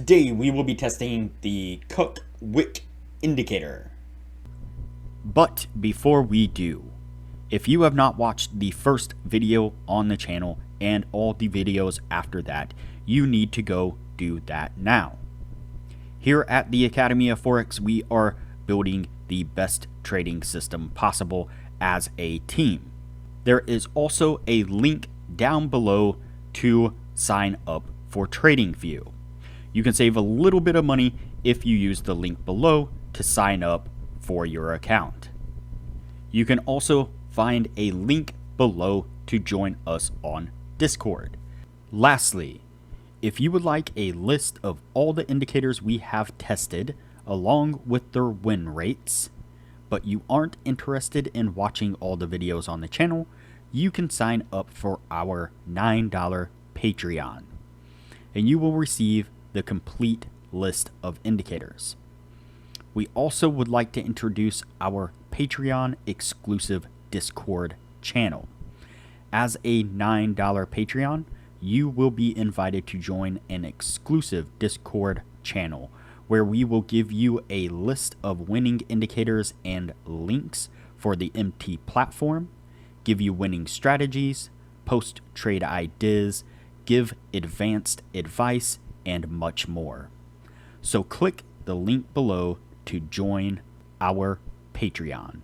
Today we will be testing the Cuck Wick indicator. But before we do, if you have not watched the first video on the channel and all the videos after that, you need to go do that now. Here at the Academy of Forex, we are building the best trading system possible as a team. There is also a link down below to sign up for Tradingview. You can save a little bit of money if you use the link below to sign up for your account. You can also find a link below to join us on Discord. Lastly, if you would like a list of all the indicators we have tested along with their win rates, but you aren't interested in watching all the videos on the channel, you can sign up for our $9 Patreon, and you will receive the complete list of indicators. We also would like to introduce our Patreon exclusive Discord channel. As a $9 Patreon, you will be invited to join an exclusive Discord channel where we will give you a list of winning indicators and links for the MT platform, give you winning strategies, post trade ideas, give advanced advice, and much more. So click the link below to join our Patreon.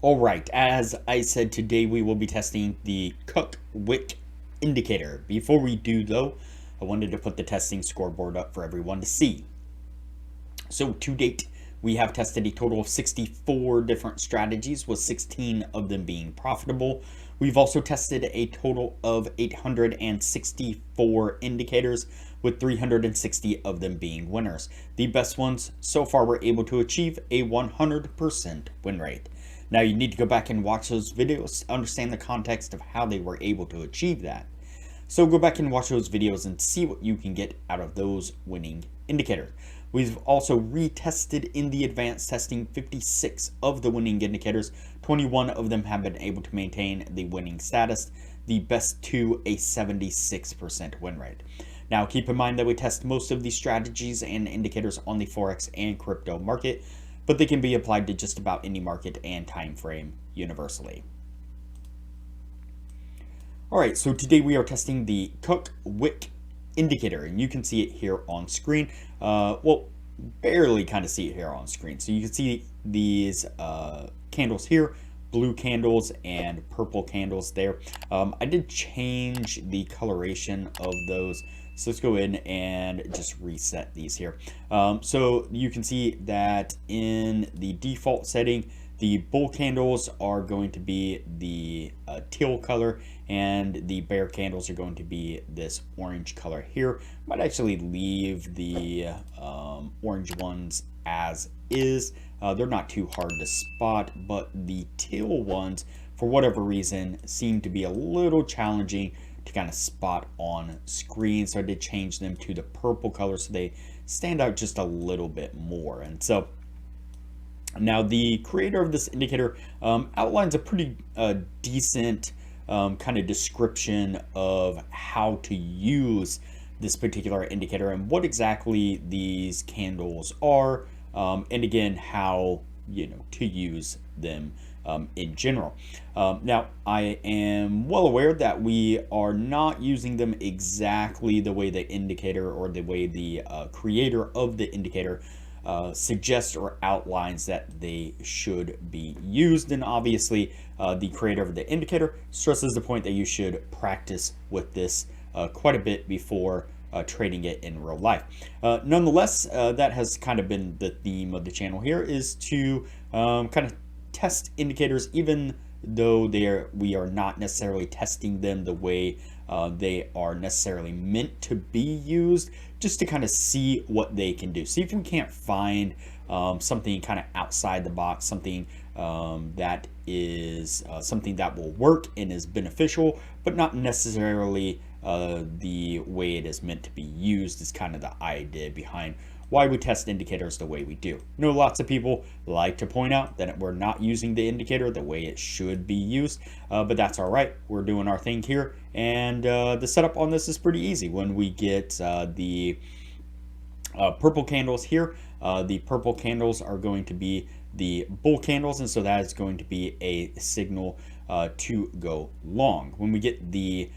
Alright, as I said, today we will be testing the Cuck Wick indicator. Before we do though, I wanted to put the testing scoreboard up for everyone to see. So to date, we have tested a total of 64 different strategies, with 16 of them being profitable. We've also tested a total of 864 indicators, with 360 of them being winners. The best ones so far were able to achieve a 100% win rate. Now you need to go back and watch those videos to understand the context of how they were able to achieve that. So go back and watch those videos and see what you can get out of those winning indicators. We've also retested in the advanced testing 56 of the winning indicators. 21 of them have been able to maintain the winning status, the best two a 76% win rate. Now keep in mind that we test most of these strategies and indicators on the Forex and crypto market, but they can be applied to just about any market and time frame universally. Alright, so today we are testing the Cuck Wick indicator, and you can see it here on screen. Well, barely kind of see it here on screen. So you can see these candles here, blue candles and purple candles there. I did change the coloration of those, so let's go in and just reset these here. So you can see that in the default setting, the bull candles are going to be the teal color, and the bear candles are going to be this orange color here. Might actually leave the orange ones as is. They're not too hard to spot, but the teal ones, for whatever reason, seem to be a little challenging to kind of spot on screen. So I did change them to the purple color so they stand out just a little bit more. And so now the creator of this indicator outlines a pretty decent kind of description of how to use this particular indicator and what exactly these candles are, and again how to use them in general. Now I am well aware that we are not using them exactly the way the indicator or the way the creator of the indicator suggests or outlines that they should be used, and obviously the creator of the indicator stresses the point that you should practice with this quite a bit before trading it in real life. Nonetheless, that has kind of been the theme of the channel here, is to kind of test indicators even though we are not necessarily testing them the way they are necessarily meant to be used, just to kind of see what they can do. See if we can't find something kind of outside the box, something that is something that will work and is beneficial, but not necessarily the way it is meant to be used, is kind of the idea behind why we test indicators the way we do. I know lots of people like to point out that we're not using the indicator the way it should be used, but that's all right. We're doing our thing here, and the setup on this is pretty easy. When we get the purple candles here. The purple candles are going to be the bull candles, and so that is going to be a signal to go long. When we get the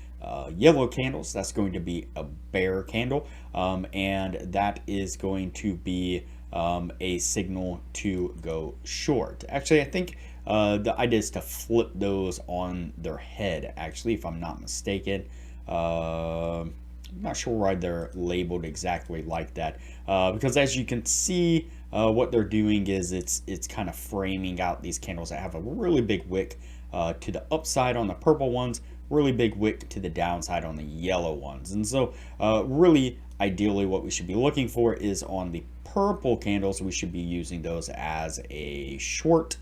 yellow candles, that's going to be a bear candle, and that is going to be a signal to go short. Actually, I think the idea is to flip those on their head, actually, if I'm not mistaken. I'm not sure why they're labeled exactly like that, because as you can see, what they're doing is it's kind of framing out these candles that have a really big wick to the upside on the purple ones, really big wick to the downside on the yellow ones. And so really ideally what we should be looking for is on the purple candles, we should be using those as a short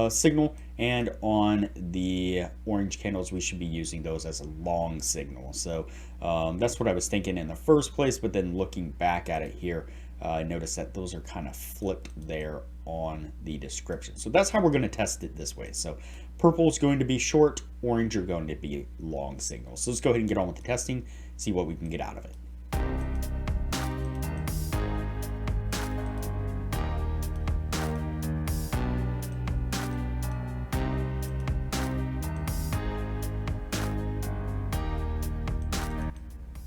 signal, and on the orange candles we should be using those as a long signal. So that's what I was thinking in the first place, but then looking back at it here, I noticed that those are kind of flipped there on the description. So that's how we're going to test it this way. So purple is going to be short, orange are going to be long signals. So let's go ahead and get on with the testing, see what we can get out of it.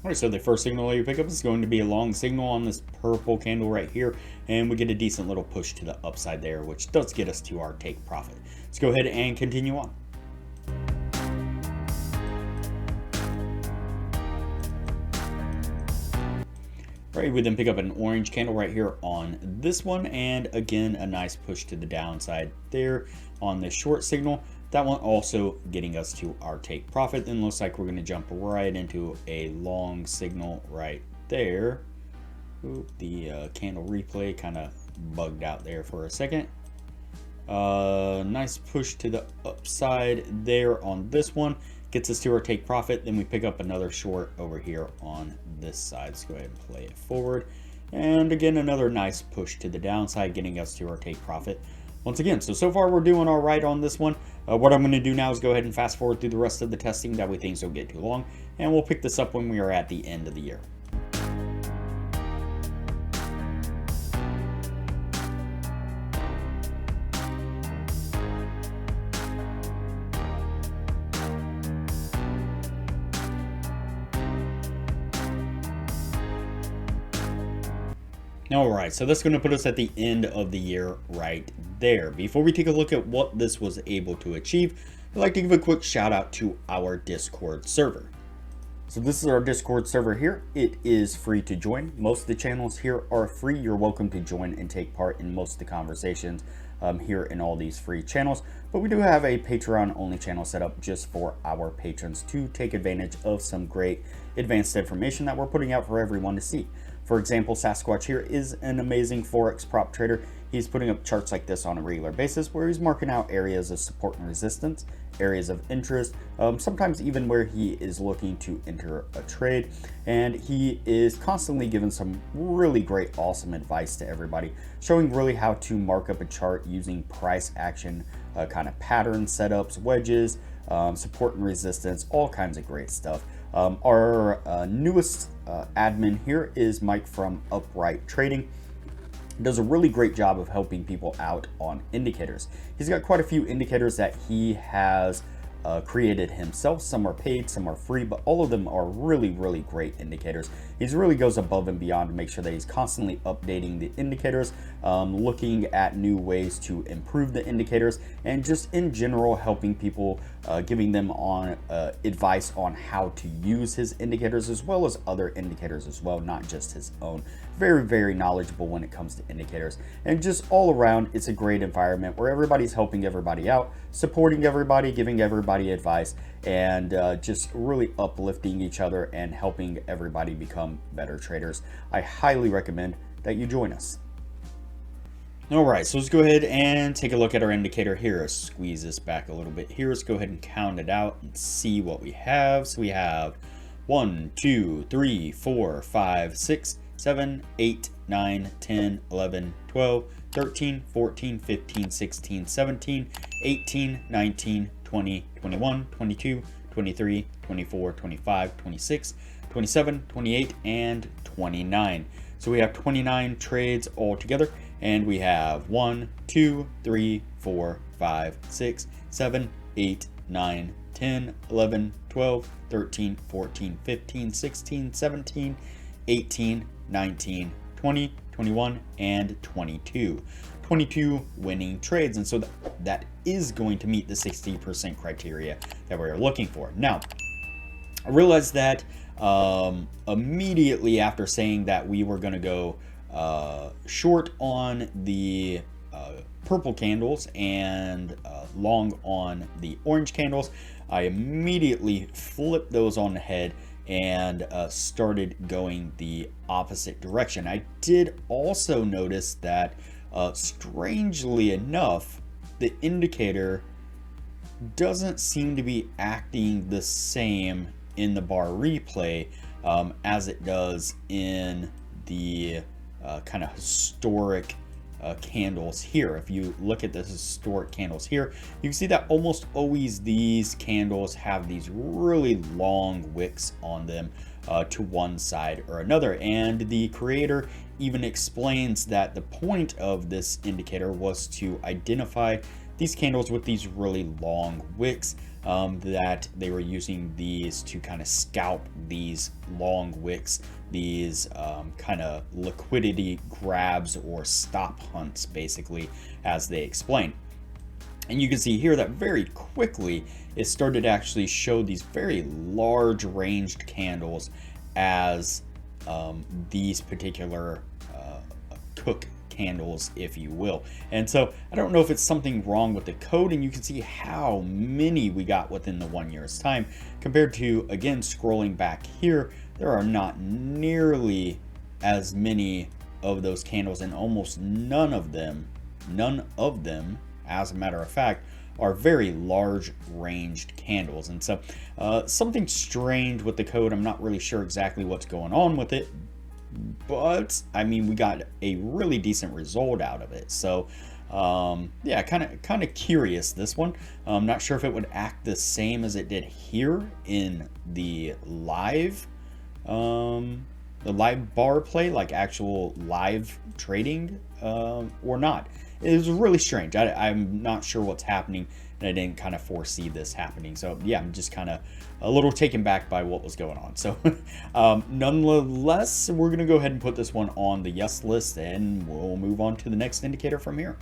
Alright, so the first signal that you pick up is going to be a long signal on this purple candle right here, and we get a decent little push to the upside there, which does get us to our take profit. Let's go ahead and continue on. Alright, we then pick up an orange candle right here on this one, and again a nice push to the downside there on this short signal. That one also getting us to our take profit. Then looks like we're going to jump right into a long signal right there. Ooh, the candle replay kind of bugged out there for a second. Nice push to the upside there on this one. Gets us to our take profit. Then we pick up another short over here on this side. Let's go ahead and play it forward. And again, another nice push to the downside, getting us to our take profit. Once again, so far we're doing all right on this one. What I'm going to do now is go ahead and fast forward through the rest of the testing. That way things don't get too long. And we'll pick this up when we are at the end of the year. Alright, so that's going to put us at the end of the year right there. Before we take a look at what this was able to achieve, I'd like to give a quick shout out to our Discord server. So this is our Discord server here. It is free to join. Most of the channels here are free. You're welcome to join and take part in most of the conversations here in all these free channels. But we do have a Patreon only channel set up just for our patrons to take advantage of some great advanced information that we're putting out for everyone to see. For example, Sasquatch here is an amazing Forex prop trader. He's putting up charts like this on a regular basis where he's marking out areas of support and resistance, areas of interest, sometimes even where he is looking to enter a trade. And he is constantly giving some really great, awesome advice to everybody, showing really how to mark up a chart using price action kind of pattern setups, wedges, support and resistance, all kinds of great stuff. Our newest admin here is Mike from Upright Trading. Does a really great job of helping people out on indicators. He's got quite a few indicators that he has created himself. Some are paid, some are free, but all of them are really, really great indicators. He really goes above and beyond to make sure that he's constantly updating the indicators, looking at new ways to improve the indicators, and just in general helping people, giving them on advice on how to use his indicators as well as other indicators as well, not just his own. Very, very knowledgeable when it comes to indicators, and just all around it's a great environment where everybody's helping everybody out, supporting everybody, giving everybody advice, and just really uplifting each other and helping everybody become better traders. I highly recommend that you join us. Alright, so let's go ahead and take a look at our indicator here. Let's squeeze this back a little bit here. Let's go ahead and count it out and see what we have. So we have 1, 2, 3, 4, 5, 6, 7, 8, 9, 10, 11, 12, 13, 14, 15, 16, 17, 18, 19, 20, 21, 22, 23, 24, 25, 26, 27, 28, and 29. So we have 29 trades altogether, and we have 1, 2, 3, 4, 5, 6, 7, 8, 9, 10, 11, 12, 13, 14, 15, 16, 17, 18, 19, 20, 21, and 22. 22 winning trades, and so that is going to meet the 60% criteria that we're looking for. Now, I realized that immediately after saying that we were going to go short on the purple candles and long on the orange candles, I immediately flipped those on the head and started going the opposite direction. I did also notice that strangely enough, the indicator doesn't seem to be acting the same in the bar replay as it does in the kind of historic candles here. If you look at the historic candles here, you can see that almost always these candles have these really long wicks on them to one side or another, and the creator even explains that the point of this indicator was to identify these candles with these really long wicks, that they were using these to kind of scalp these long wicks, these kind of liquidity grabs or stop hunts, basically, as they explain. And you can see here that very quickly it started to actually show these very large ranged candles as these particular Cuck candles, if you will. And so I don't know if it's something wrong with the code, and you can see how many we got within the 1 year's time compared to, again, scrolling back here, there are not nearly as many of those candles, and almost none of them, as a matter of fact, are very large ranged candles. And so something strange with the code. I'm not really sure exactly what's going on with it, but I mean, we got a really decent result out of it. So yeah, kind of curious, this one. I'm not sure if it would act the same as it did here in the live bar play, like actual live trading, or not. It was really strange. I'm not sure what's happening, and I didn't kind of foresee this happening. So yeah, I'm just kind of a little taken back by what was going on. So nonetheless, we're going to go ahead and put this one on the yes list, and we'll move on to the next indicator from here.